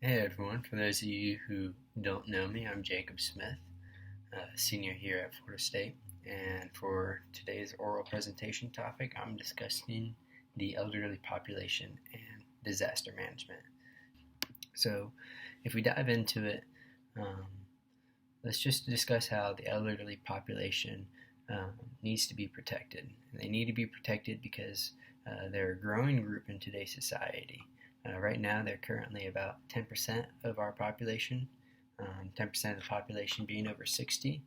Hey everyone, for those of you who don't know me, I'm Jacob Smith, senior here at Florida State, and for today's oral presentation topic, I'm discussing the elderly population and disaster management. So, if we dive into it, um, let's just discuss how the elderly population needs to be protected. And they need to be protected because they're a growing group in today's society. Right now, they're currently about 10% of our population, 10% of the population being over 60.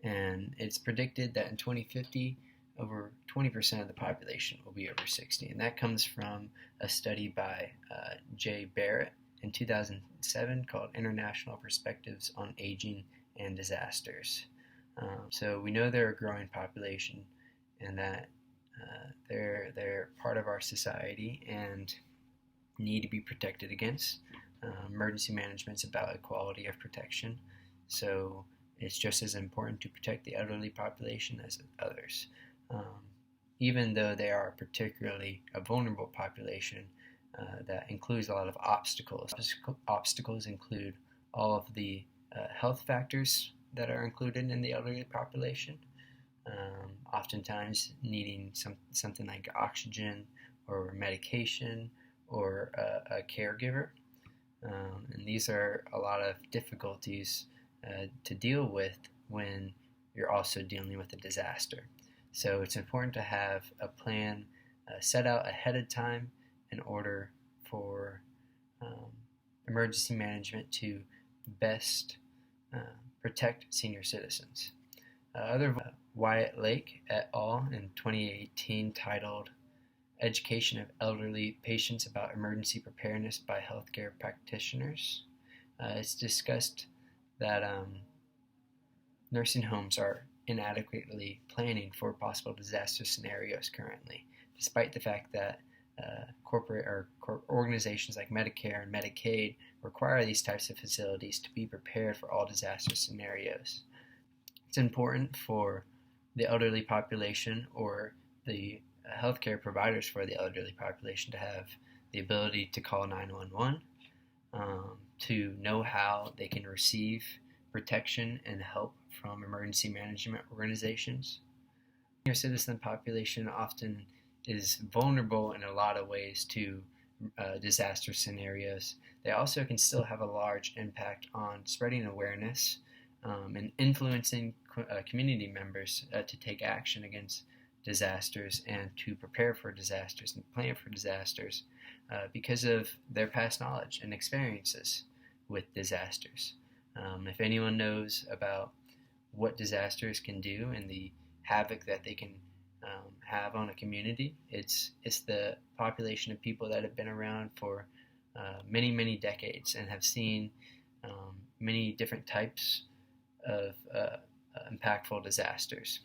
And it's predicted that in 2050, over 20% of the population will be over 60. And that comes from a study by Jay Barrett in 2007 called International Perspectives on Aging and Disasters. So we know they're a growing population and that they're part of our society and need to be protected against. Emergency management is about equality of protection, so it's just as important to protect the elderly population as others. Even though they are particularly a vulnerable population that includes a lot of obstacles. Obstacles include all of the health factors that are included in the elderly population, oftentimes needing something like oxygen or medication or a caregiver. And these are a lot of difficulties to deal with when you're also dealing with a disaster. So it's important to have a plan set out ahead of time in order for emergency management to best protect senior citizens. Wyatt Lake et al. In 2018 titled Education of Elderly Patients about Emergency Preparedness by Healthcare Practitioners. It's discussed that nursing homes are inadequately planning for possible disaster scenarios currently, despite the fact that corporate organizations like Medicare and Medicaid require these types of facilities to be prepared for all disaster scenarios. It's important for the elderly population or the healthcare providers for the elderly population to have the ability to call 911, to know how they can receive protection and help from emergency management organizations. Senior citizen population often is vulnerable in a lot of ways to disaster scenarios. They also can still have a large impact on spreading awareness and influencing community members to take action against disasters and to prepare for disasters and plan for disasters because of their past knowledge and experiences with disasters. If anyone knows about what disasters can do and the havoc that they can have on a community, it's the population of people that have been around for many decades and have seen many different types of impactful disasters.